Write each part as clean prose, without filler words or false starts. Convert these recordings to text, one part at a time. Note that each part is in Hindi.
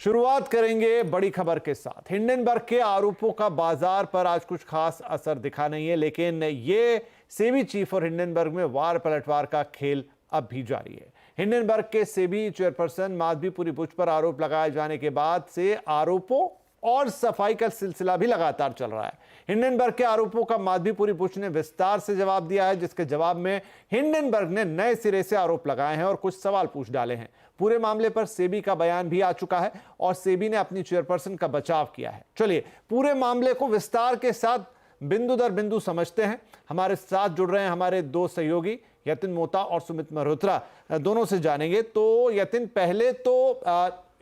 शुरुआत करेंगे बड़ी खबर के साथ। हिंडनबर्ग के आरोपों का बाजार पर आज कुछ खास असर दिखा नहीं है, लेकिन ये सेबी चीफ और हिंडनबर्ग में वार पलटवार का खेल अब भी जारी है। हिंडनबर्ग के सेबी चेयरपर्सन माधवीपुरी बुच पर आरोप लगाए जाने के बाद से आरोपों और सफाई का सिलसिला भी लगातार चल रहा है। हिंडनबर्ग के आरोपों का माधवीपुरी बुच ने विस्तार से जवाब दिया है, जिसके जवाब में हिंडनबर्ग ने नए सिरे से आरोप लगाए हैं और कुछ सवाल पूछ डाले हैं। पूरे मामले पर सेबी का बयान भी आ चुका है और सेबी ने अपनी चेयरपर्सन का बचाव किया है। चलिए पूरे मामले को विस्तार के साथ बिंदु दर बिंदु समझते हैं। हमारे साथ जुड़ रहे हैं हमारे दो सहयोगी यतिन मोता और सुमित मल्होत्रा, दोनों से जानेंगे। तो यतिन, पहले तो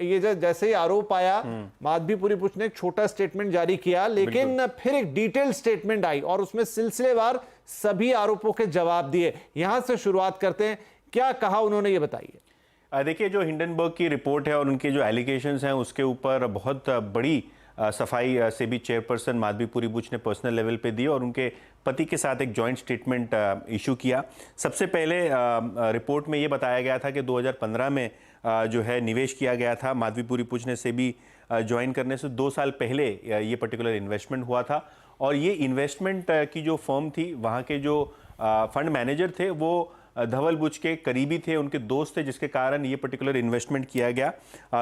ये जैसे ही आरोप आया, माधवीपुरी बुच ने एक छोटा स्टेटमेंट जारी किया, लेकिन फिर एक डिटेल स्टेटमेंट आई और उसमें सिलसिलेवार सभी आरोपों के जवाब दिए। यहां से शुरुआत करते हैं, क्या कहा उन्होंने, ये बताइए। देखिए, जो हिंडनबर्ग की रिपोर्ट है और उनके जो एलिगेशंस हैं उसके ऊपर बहुत बड़ी सफाई सेबी चेयरपर्सन माधवीपुरी बुच ने पर्सनल लेवल पे दी और उनके पति के साथ एक जॉइंट स्टेटमेंट इशू किया। सबसे पहले रिपोर्ट में ये बताया गया था कि 2015 में जो है निवेश किया गया था। माधवीपुरी बुच ने सेबी ज्वाइन करने से 2 साल पहले ये पर्टिकुलर इन्वेस्टमेंट हुआ था और ये इन्वेस्टमेंट की जो फर्म थी, वहाँ के जो फंड मैनेजर थे वो धवल बुच के करीबी थे, उनके दोस्त थे, जिसके कारण ये पर्टिकुलर इन्वेस्टमेंट किया गया।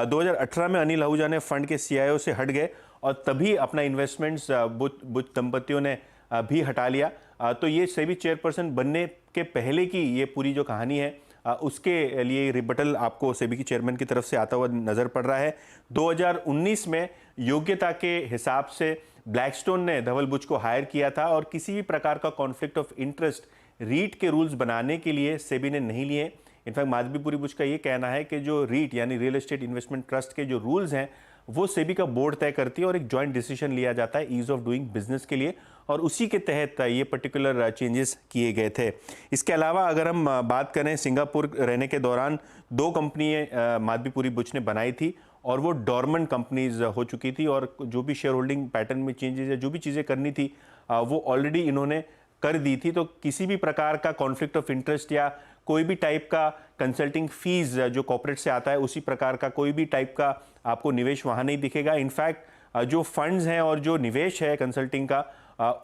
2018 में अनिल आहूजा ने फंड के सीईओ से हट गए और तभी अपना इन्वेस्टमेंट्स बुच दंपतियों ने भी हटा लिया। तो ये सेबी चेयरपर्सन बनने के पहले की ये पूरी जो कहानी है, उसके लिए रिबटल आपको सेबी की चेयरमैन की तरफ से आता हुआ नजर पड़ रहा है। 2019 में योग्यता के हिसाब से ब्लैकस्टोन ने धवल बुच को हायर किया था और किसी भी प्रकार का कॉन्फ्लिक्ट ऑफ इंटरेस्ट रीट के रूल्स बनाने के लिए सेबी ने नहीं लिए। इनफैक्ट माधवीपुरी बुच का ये कहना है कि जो रीट यानी रियल एस्टेट इन्वेस्टमेंट ट्रस्ट के जो रूल्स हैं वो सेबी का बोर्ड तय करती है और एक जॉइंट डिसीजन लिया जाता है ईज ऑफ डूइंग बिजनेस के लिए, और उसी के तहत ये पर्टिकुलर चेंजेस किए गए थे। इसके अलावा अगर हम बात करें, सिंगापुर रहने के दौरान 2 कंपनियां माधवीपुरी बुच ने बनाई थी और वो डॉर्मेंट कंपनीज हो चुकी थी और जो भी शेयर होल्डिंग पैटर्न में चेंजेस या जो भी चीज़ें करनी थी वो ऑलरेडी इन्होंने कर दी थी। तो किसी भी प्रकार का कॉन्फ्लिक्ट ऑफ इंटरेस्ट या कोई भी टाइप का कंसल्टिंग फीस जो कॉर्पोरेट से आता है, उसी प्रकार का कोई भी टाइप का आपको निवेश वहां नहीं दिखेगा। इनफैक्ट जो फंड्स हैं और जो निवेश है कंसल्टिंग का,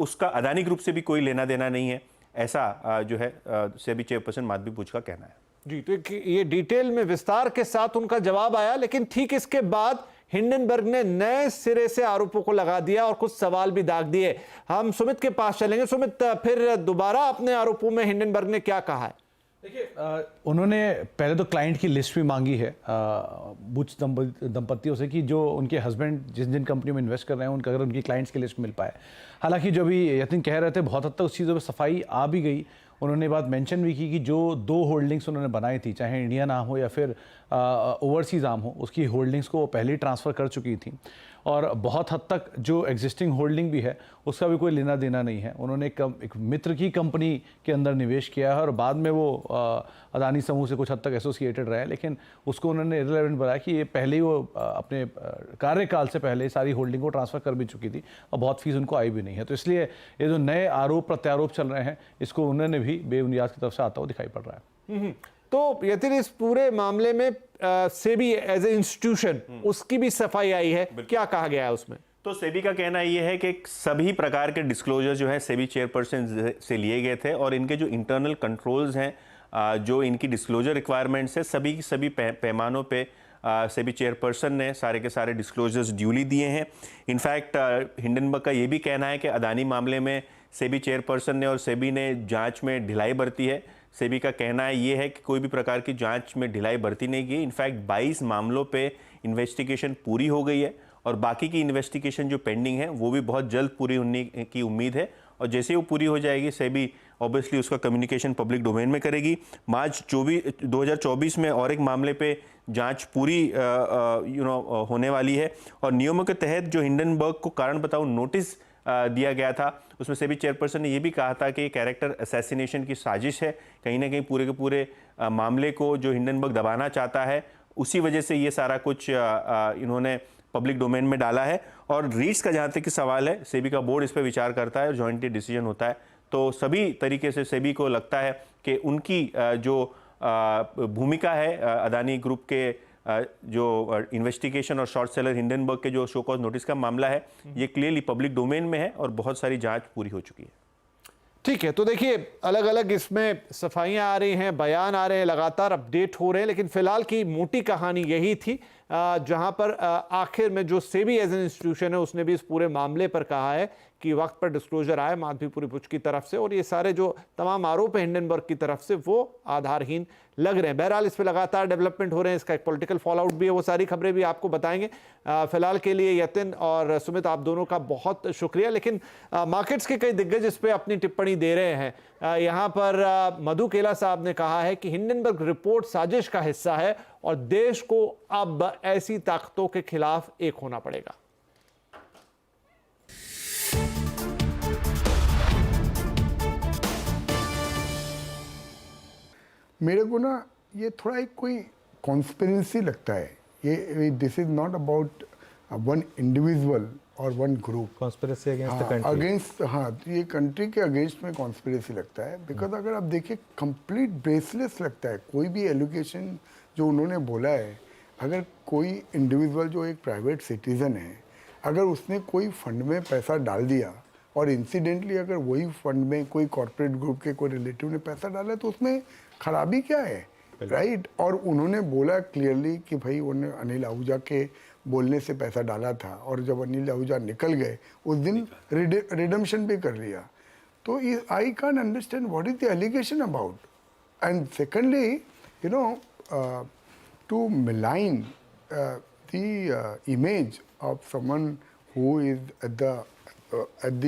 उसका अदानी ग्रुप से भी कोई लेना देना नहीं है, ऐसा जो है सेबी चेयरपर्सन माधवी बुच का कहना है। जी, तो ये डिटेल में विस्तार के साथ उनका जवाब आया, लेकिन ठीक इसके बाद हिंडनबर्ग ने नए सिरे से आरोपों को लगा दिया और कुछ सवाल भी दाग दिए। हम सुमित के पास चलेंगे। सुमित, फिर दोबारा अपने आरोपों में हिंडनबर्ग ने क्या कहा है? देखिए, उन्होंने पहले तो क्लाइंट की लिस्ट भी मांगी है बुच दंपतियों से कि जो उनके हस्बैंड जिन जिन कंपनियों में इन्वेस्ट कर रहे हैं उनका अगर उनकी क्लाइंट्स की लिस्ट मिल पाए। हालांकि जो भी यतिन कह रहे थे, बहुत हद तक उस चीज़ों पर सफाई आ भी गई। उन्होंने बात मेंशन भी की कि जो 2 होल्डिंग्स उन्होंने बनाई थी, चाहे इंडिया नाम हो या फिर ओवरसीज़ आर्म हो, उसकी होल्डिंग्स को पहले ही ट्रांसफ़र कर चुकी थी और बहुत हद तक जो एग्जिस्टिंग होल्डिंग भी है उसका भी कोई लेना देना नहीं है। उन्होंने एक मित्र की कंपनी के अंदर निवेश किया है और बाद में वो अदानी समूह से कुछ हद तक एसोसिएटेड रहे, लेकिन उसको उन्होंने इररिलेवेंट बनाया कि ये पहले ही वो अपने कार्यकाल से पहले सारी होल्डिंग को ट्रांसफ़र कर भी चुकी थी और बहुत फीस उनको आई भी नहीं है। तो इसलिए ये जो नए आरोप प्रत्यारोप चल रहे हैं, इसको उन्होंने भी बेबुनियाद की तरफ से आता हुआ दिखाई पड़ रहा है। तो यतिन, इस पूरे मामले में सेबी एज ए इंस्टीट्यूशन उसकी भी सफाई आई है, क्या कहा गया है उसमें? तो सेबी का कहना ये है कि सभी प्रकार के डिस्क्लोजर जो है सेबी चेयरपर्सन से लिए गए थे और इनके जो इंटरनल कंट्रोल्स हैं, जो इनकी डिस्क्लोजर रिक्वायरमेंट्स है, सभी पैमानों पे सेबी चेयरपर्सन ने सारे के सारे डिस्क्लोजर्स ड्यूली दिए हैं। इनफैक्ट हिंडनबर्ग का ये भी कहना है कि अदानी मामले में सेबी चेयरपर्सन ने और सेबी ने जांच में ढिलाई बरती है। सेबी का कहना ये है कि कोई भी प्रकार की जांच में ढिलाई बरती नहीं गई। इनफैक्ट 22 मामलों पे इन्वेस्टिगेशन पूरी हो गई है और बाकी की इन्वेस्टिगेशन जो पेंडिंग है वो भी बहुत जल्द पूरी होने की उम्मीद है और जैसे ही वो पूरी हो जाएगी सेबी ऑब्वियसली उसका कम्युनिकेशन पब्लिक डोमेन में करेगी। मार्च 2024 में और एक मामले पे जांच पूरी होने वाली है और नियमों के तहत जो हिंडनबर्ग को कारण बताओ नोटिस दिया गया था, उसमें सेबी चेयरपर्सन ने यह भी कहा था कि कैरेक्टर असैसिनेशन की साजिश है। कहीं ना कहीं पूरे के पूरे मामले को जो हिंडनबर्ग दबाना चाहता है, उसी वजह से ये सारा कुछ इन्होंने पब्लिक डोमेन में डाला है। और रीट्स का जहाँ तक कि सवाल है, सेबी का बोर्ड इस पर विचार करता है और जॉइंटली डिसीजन होता है। तो सभी तरीके से सेबी को लगता है कि उनकी जो भूमिका है अदानी ग्रुप के जो इन्वेस्टिगेशन और शॉर्ट सेलर हिंडनबर्ग के जो शो कॉज नोटिस का मामला है, ये क्लियरली पब्लिक डोमेन में है और बहुत सारी जांच पूरी हो चुकी है। ठीक है, तो देखिए अलग अलग इसमें सफाइयां आ रही हैं, बयान आ रहे हैं, लगातार अपडेट हो रहे हैं, लेकिन फिलहाल की मोटी कहानी यही थी जहां पर आखिर में जो सेबी एज एन इंस्टीट्यूशन है उसने भी इस पूरे मामले पर कहा है कि वक्त पर डिस्क्लोजर आए माधवीपुरी बुच की तरफ से, और ये सारे जो तमाम आरोप है हिंडनबर्ग की तरफ से वो आधारहीन लग रहे हैं। बहरहाल इस पर लगातार डेवलपमेंट हो रहे हैं, इसका एक पॉलिटिकल फॉल आउट भी है, वो सारी खबरें भी आपको बताएंगे। फिलहाल के लिए यतिन और सुमित, आप दोनों का बहुत शुक्रिया। लेकिन मार्केट्स के कई दिग्गज इस पर अपनी टिप्पणी दे रहे हैं। यहाँ पर मधु केला साहब ने कहा है कि हिंडनबर्ग रिपोर्ट साजिश का हिस्सा है और देश को अब ऐसी ताकतों के खिलाफ एक होना पड़ेगा। मेरे को ना ये थोड़ा एक कोई कॉन्स्पिरेंसी लगता है। ये this is not about one individual और one group. Conspiracy against the country. Against, हाँ, तो ये कंट्री के अगेंस्ट में कॉन्स्पिरेसी लगता है। बिकॉज अगर आप देखिए कंप्लीट बेसलेस लगता है कोई भी एलिगेशन जो उन्होंने बोला है। अगर कोई इंडिविजुअल जो एक प्राइवेट सिटीजन है, अगर उसने कोई फंड में पैसा डाल दिया और इंसिडेंटली अगर वही फंड में कोई कॉर्पोरेट ग्रुप के कोई रिलेटिव ने पैसा डाला तो उसमें खराबी क्या है, राइट? और उन्होंने बोला क्लियरली कि भाई उन्होंने अनिल आहूजा के बोलने से पैसा डाला था और जब अनिल आहूजा निकल गए उस दिन रिडम्पशन भी कर लिया। तो I can understand what is the allegation about. And secondly, you know, to malign the image of someone who is at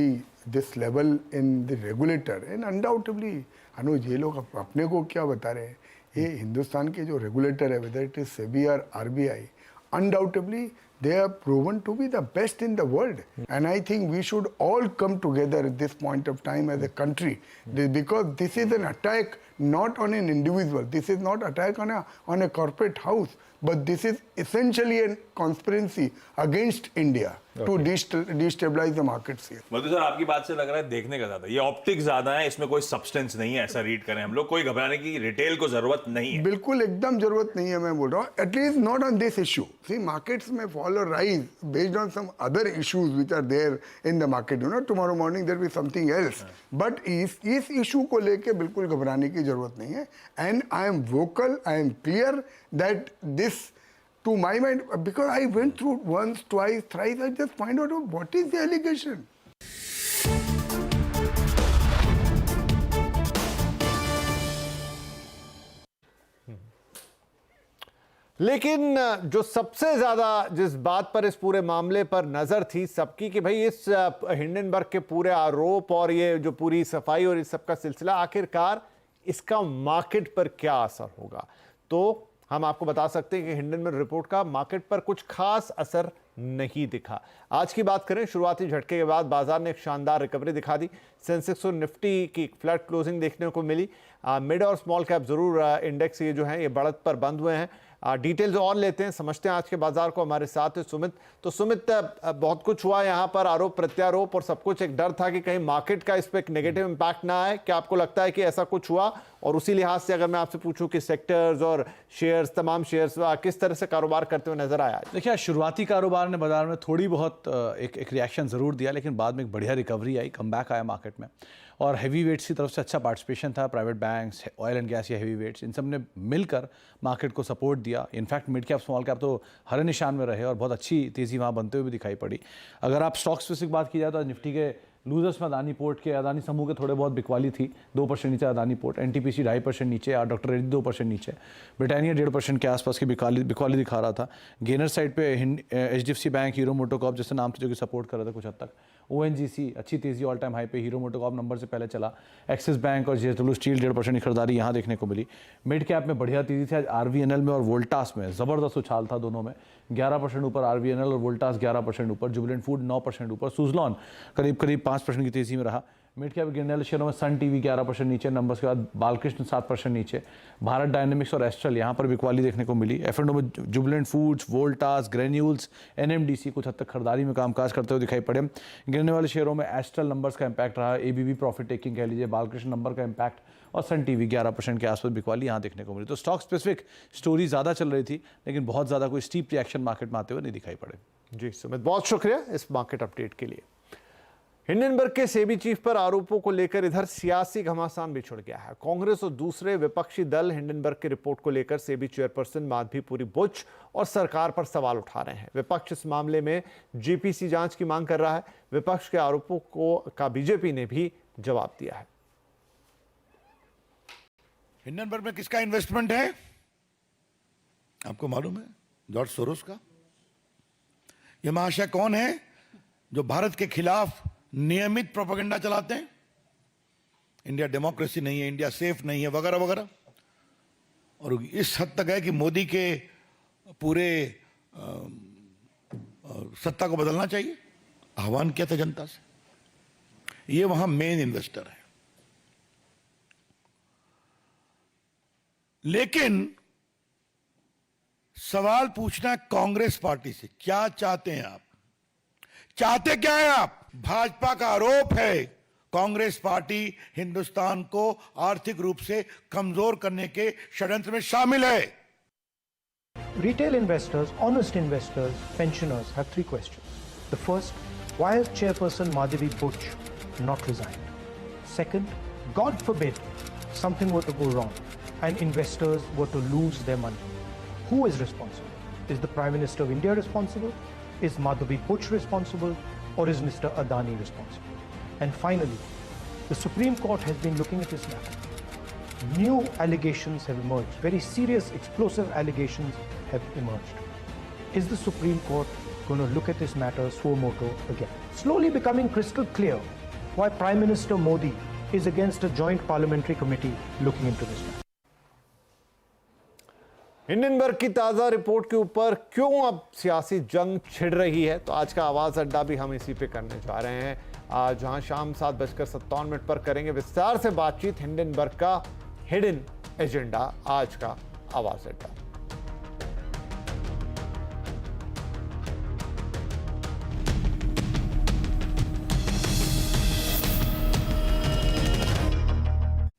this level in the regulator, and undoubtedly अनुज, ये लोग अपने को क्या बता रहे हैं, ये हिंदुस्तान के जो रेगुलेटर है, whether it is SEBI or RBI, undoubtedly they are proven to be the best in the world. And I think we should all come together at this point of time as a country, because this is an attack not on an individual, this is not attack on a corporate house, but this is essentially a conspiracy against India to destabilize the markets here. Madhu sir, आपकी बात से लग रहा है देखने का ज्यादा, ये ऑप्टिक्स ज्यादा है, इसमें कोई सब्सटेंस नहीं है, ऐसा रीड करें हम लोग। कोई घबराने की रिटेल को जरूरत नहीं है। बिल्कुल एकदम जरूरत नहीं है, मैं बोल रहा हूँ, at least not on this issue. See, markets में फॉल और rise based on some other issues which are there in the market, you know, tomorrow morning there be something else, but इस इशू को लेके बिल्कुल घबराने की जरूरत नहीं है। And I am vocal, I am clear that this, to my mind, because I went through once, twice, thrice, I just find out what is the allegation. लेकिन जो सबसे ज्यादा जिस बात पर इस पूरे मामले पर नजर थी सबकी कि भाई इस हिंडनबर्ग के पूरे आरोप और ये जो पूरी सफाई और इस सबका सिलसिला, आखिरकार इसका मार्केट पर क्या असर होगा। तो हम आपको बता सकते हैं कि हिंडनबर्ग रिपोर्ट का मार्केट पर कुछ खास असर नहीं दिखा। आज की बात करें, शुरुआती झटके के बाद बाजार ने एक शानदार रिकवरी दिखा दी। सेंसेक्स और निफ्टी की फ्लैट क्लोजिंग देखने को मिली। मिड और स्मॉल कैप जरूर इंडेक्स ये जो है ये बढ़त पर बंद हुए हैं। डिटेल्स और लेते हैं, समझते हैं आज के बाजार को। हमारे साथ है सुमित। तो सुमित, बहुत कुछ हुआ यहाँ पर, आरोप प्रत्यारोप और सब कुछ। एक डर था कि कहीं मार्केट का इस पर एक नेगेटिव इंपैक्ट ना आए, क्या आपको लगता है कि ऐसा कुछ हुआ? और उसी लिहाज से अगर मैं आपसे पूछूं कि सेक्टर्स और शेयर्स, तमाम शेयर्स किस तरह से कारोबार करते हुए नजर आया? देखिए, शुरुआती कारोबार ने बाजार में थोड़ी बहुत एक रिएक्शन ज़रूर दिया, लेकिन बाद में एक बढ़िया रिकवरी आई, कमबैक आया मार्केट में। और हैवी वेट्स की तरफ से अच्छा पार्टिसिपेशन था। Private banks, oil and gas या हैवी वेट्स, इन सब ने मिलकर मार्केट को सपोर्ट दिया। In fact mid cap, small cap तो हरे निशान में रहे और बहुत अच्छी तेज़ी वहाँ बनते हुए भी दिखाई पड़ी। अगर आप स्टॉक स्पेसिफिक बात की जाए तो निफ्टी के लूजर्स में अदानी पोर्ट के, अदानी समूह के थोड़े बहुत बिकवाली थी। 2% नीचे अदानी पोर्ट, एनटीपीसी 2.5% नीचे और डॉक्टर रेड्डी 2% नीचे। ब्रिटानिया 1.5% के आसपास की बिकवाली दिखा रहा था। गेनर साइड पे HDFC बैंक, हीरो मोटोकॉर्प जैसे नाम थे जो कि सपोर्ट कर रहे थे कुछ हद तक। ONGC अच्छी तेज़ी ऑल टाइम हाई पे, हीरो मोटोकॉर्प नंबर से पहले चला। एक्सिस बैंक और JSW स्टील 1.5% की खरीदारी यहाँ देखने को मिली। मिड कैप में बढ़िया तेज़ी थी आज RVNL में और वोल्टास में, ज़बरदस्त उछाल था दोनों में। 11% ऊपर RVNL और वोल्टास 11% ऊपर। जुबिलेंट फूड 9% ऊपर। सुजलॉन करीब 5% की तेज़ी में रहा। मिड कैप गिरने वाले शेयरों में सन टीवी 11% नीचे नंबर्स के बाद बालकृष्ण 7% नीचे, भारत डायनेमिक्स और एस्ट्रल यहाँ पर बिकवाली देखने को मिली। F&O में Jubilant foods, Voltas, granules, NMDC कुछ हद तक खरीदारी में कामकाज करते हुए दिखाई पड़े। गिरने वाले शेयरों में एस्ट्रल नंबर्स का इम्पैक्ट रहा, ABB प्रॉफिट टेकिंग कह लीजिए, बालकृष्ण नंबर का इम्पैक्ट और सन टीवी 11% के आसपास बिकवाली यहाँ देखने को मिली। तो स्टॉक स्पेसिफिक स्टोरी ज़्यादा चल रही थी, लेकिन बहुत ज़्यादा कोई स्टीप रिएक्शन मार्केट में आते हुए नहीं दिखाई पड़े। जी सुमित, बहुत शुक्रिया इस मार्केट अपडेट के लिए। हिंडनबर्ग के सेबी चीफ पर आरोपों को लेकर इधर सियासी घमासान भी छिड़ गया है। कांग्रेस और दूसरे विपक्षी दल हिंडनबर्ग की रिपोर्ट को लेकर सेबी चेयरपर्सन माधवीपुरी बुच और सरकार पर सवाल उठा रहे हैं। विपक्ष इस मामले में जीपीसी जांच की मांग कर रहा है। विपक्ष के आरोपों का बीजेपी ने भी जवाब दिया है। हिंडनबर्ग में किसका इन्वेस्टमेंट है आपको मालूम है? जॉर्ज सोरोस का। यह महाशय कौन है जो भारत के खिलाफ नियमित प्रोपेगेंडा चलाते हैं? इंडिया डेमोक्रेसी नहीं है, इंडिया सेफ नहीं है, वगैरह वगैरह। और इस हद तक है कि मोदी के पूरे सत्ता को बदलना चाहिए, आह्वान किया था जनता से। ये वहां मेन इन्वेस्टर है। लेकिन सवाल पूछना है कांग्रेस पार्टी से, क्या चाहते हैं आप? चाहते क्या है आप? भाजपा का आरोप है कांग्रेस पार्टी हिंदुस्तान को आर्थिक रूप से कमजोर करने के षड्यंत्र में शामिल है। Retail investors, honest investors, pensioners have three questions. The first, why has Chairperson Madhavi Buch not resigned? Second, God forbid something were to go wrong and investors were to lose their money. Who is responsible? Is the Prime Minister of India responsible? Is Madhavi Buch responsible? Or is Mr. Adani responsible? And finally, the Supreme Court has been looking at this matter. New allegations have emerged. Very serious, explosive allegations have emerged. Is the Supreme Court going to look at this matter suo motu again? Slowly becoming crystal clear why Prime Minister Modi is against a joint parliamentary committee looking into this matter. Hindenburg की ताज़ा रिपोर्ट के ऊपर क्यों अब सियासी जंग छिड़ रही है, तो आज का आवाज़ अड्डा भी हम इसी पे करने जा रहे हैं, जहां शाम 7:57 पर करेंगे विस्तार से बातचीत हिंडनबर्ग का हिडन एजेंडा। आज का आवाज़ अड्डा।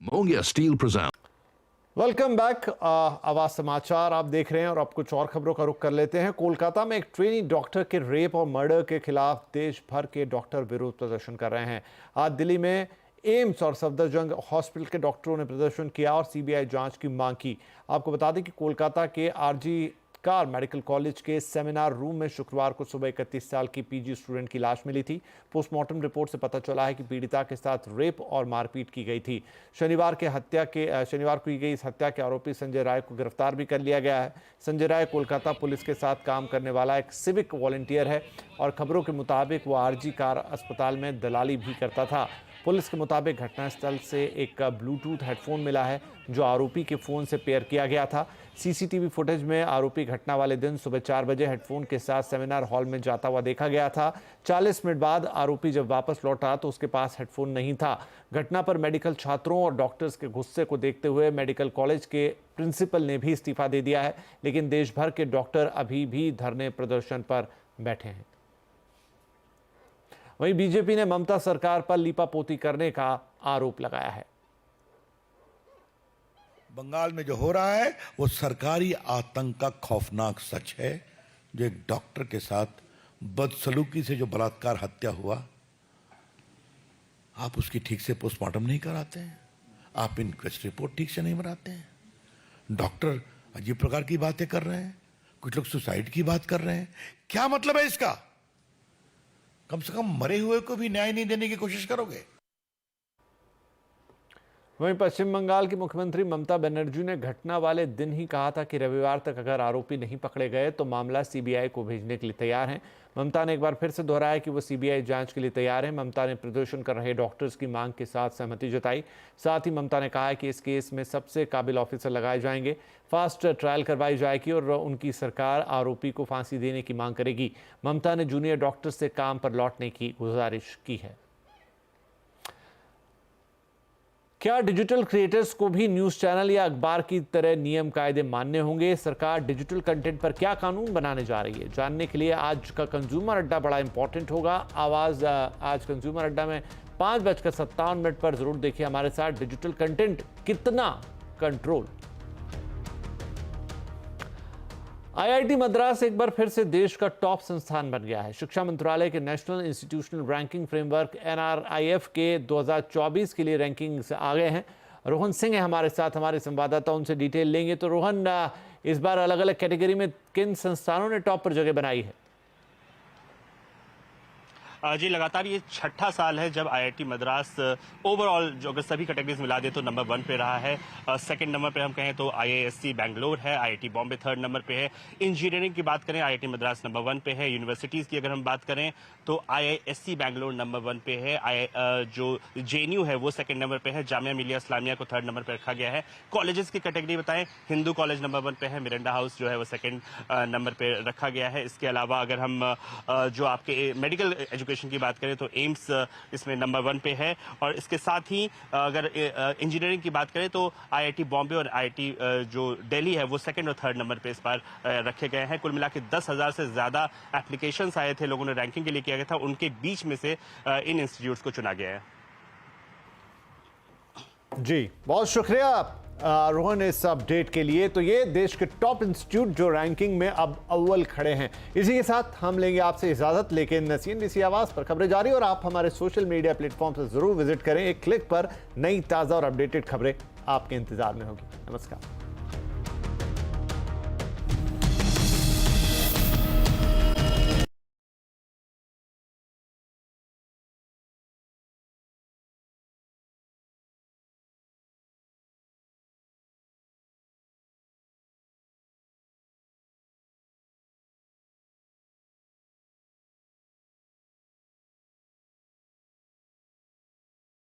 Mongia Steel presents. Welcome back. आवाज समाचार आप देख रहे हैं और अब कुछ और खबरों का रुख कर लेते हैं। कोलकाता में एक ट्रेनी डॉक्टर के रेप और मर्डर के खिलाफ देश भर के डॉक्टर विरोध प्रदर्शन कर रहे हैं। आज दिल्ली में एम्स और सफदरजंग हॉस्पिटल के डॉक्टरों ने प्रदर्शन किया और सीबीआई जांच की मांग की। आपको बता दें कि कोलकाता के आरजी कार मेडिकल कॉलेज के सेमिनार रूम में शुक्रवार को सुबह 31 साल की पीजी स्टूडेंट की लाश मिली थी। पोस्टमार्टम रिपोर्ट से पता चला है कि पीड़िता के साथ रेप और मारपीट की गई थी। शनिवार को की गई इस हत्या के आरोपी संजय राय को गिरफ्तार भी कर लिया गया है। संजय राय कोलकाता पुलिस के साथ काम करने वाला एक सिविक वॉलंटियर है और खबरों के मुताबिक वो आरजी कार अस्पताल में दलाली भी करता था। पुलिस के मुताबिक घटनास्थल से एक ब्लूटूथ हेडफोन मिला है जो आरोपी के फ़ोन से पेयर किया गया था। सीसीटीवी फुटेज में आरोपी घटना वाले दिन सुबह 4 बजे हेडफोन के साथ सेमिनार हॉल में जाता हुआ देखा गया था। 40 मिनट बाद आरोपी जब वापस लौटा तो उसके पास हेडफोन नहीं था। घटना पर मेडिकल छात्रों और डॉक्टर्स के गुस्से को देखते हुए मेडिकल कॉलेज के प्रिंसिपल ने भी इस्तीफा दे दिया है, लेकिन देश भर के डॉक्टर अभी भी धरने प्रदर्शन पर बैठे हैं। वहीं बीजेपी ने ममता सरकार पर लीपापोती करने का आरोप लगाया है। बंगाल में जो हो रहा है वो सरकारी आतंक का खौफनाक सच है। जो एक डॉक्टर के साथ बदसलूकी से जो बलात्कार हत्या हुआ, आप उसकी ठीक से पोस्टमार्टम नहीं कराते हैं, आप इंक्वेस्ट रिपोर्ट ठीक से नहीं बनाते हैं। डॉक्टर अजीब प्रकार की बातें कर रहे हैं, कुछ लोग सुसाइड की बात कर रहे हैं। क्या मतलब है इसका? कम से कम मरे हुए को भी न्याय नहीं देने की कोशिश करोगे? वहीं पश्चिम बंगाल की मुख्यमंत्री ममता बनर्जी ने घटना वाले दिन ही कहा था कि रविवार तक अगर आरोपी नहीं पकड़े गए तो मामला सीबीआई को भेजने के लिए तैयार हैं। ममता ने एक बार फिर से दोहराया कि वो सीबीआई जांच के लिए तैयार है। ममता ने प्रदर्शन कर रहे डॉक्टर्स की मांग के साथ सहमति जताई। साथ ही ममता ने कहा है कि इस केस में सबसे काबिल ऑफिसर लगाए जाएंगे, फास्ट ट्रायल करवाई जाएगी और उनकी सरकार आरोपी को फांसी देने की मांग करेगी। ममता ने जूनियर डॉक्टर्स से काम पर लौटने की गुजारिश की है। क्या डिजिटल क्रिएटर्स को भी न्यूज चैनल या अखबार की तरह नियम कायदे मानने होंगे? सरकार डिजिटल कंटेंट पर क्या कानून बनाने जा रही है, जानने के लिए आज का कंज्यूमर अड्डा बड़ा इंपॉर्टेंट होगा। आवाज आज कंज्यूमर अड्डा में 5:57 पर जरूर देखिए हमारे साथ। डिजिटल कंटेंट कितना कंट्रोल? आईआईटी मद्रास एक बार फिर से देश का टॉप संस्थान बन गया है। शिक्षा मंत्रालय के national institutional ranking framework NRIF के 2024 के लिए रैंकिंग से आ गए हैं। रोहन सिंह है हमारे साथ, हमारे संवाददाता, उनसे डिटेल लेंगे। तो रोहन, इस बार अलग अलग कैटेगरी में किन संस्थानों ने टॉप पर जगह बनाई है? जी, लगातार ये छठा साल है जब आईआईटी मद्रास ओवरऑल जो अगर सभी कैटेगरीज मिला दे तो नंबर 1 पे रहा है। सेकंड नंबर पे हम कहें तो IISc बैंगलोर है, IIT बॉम्बे थर्ड नंबर पे है। इंजीनियरिंग की बात करें आईआईटी मद्रास नंबर 1 पे है। यूनिवर्सिटीज़ की अगर हम बात करें तो IISc बैंगलोर नंबर 1 पे है। जो JNU है वो सेकंड नंबर पे है। जामिया मिलिया इस्लामिया को थर्ड नंबर पे रखा गया है। कॉलेजेस की कैटेगरी बताएं, हिंदू कॉलेज नंबर 1 पे है। मिरांडा हाउस जो है वो सेकंड नंबर पे रखा गया है। इसके अलावा अगर हम जो आपके मेडिकल एजुकेशन की बात करें तो एम्स इसमें नंबर 1 पे है। और इसके साथ ही अगर इंजीनियरिंग की बात करें तो IIT बॉम्बे और IIT जो दिल्ली है वो सेकंड और थर्ड नंबर पे इस बार रखे गए हैं। कुल मिला के 10,000 से ज्यादा एप्लीकेशंस आए थे, लोगों ने रैंकिंग के लिए किया गया था, उनके बीच में से इन इंस्टीट्यूट्स को चुना गया है। जी, बहुत शुक्रिया रोहन इस अपडेट के लिए। तो ये देश के टॉप इंस्टीट्यूट जो रैंकिंग में अब अव्वल खड़े हैं। इसी के साथ हम लेंगे आपसे इजाजत, लेकिन CNBC आवाज पर खबरें जारी और आप हमारे सोशल मीडिया प्लेटफॉर्म से जरूर विजिट करें। एक क्लिक पर नई ताजा और अपडेटेड खबरें आपके इंतजार में होगी। नमस्कार।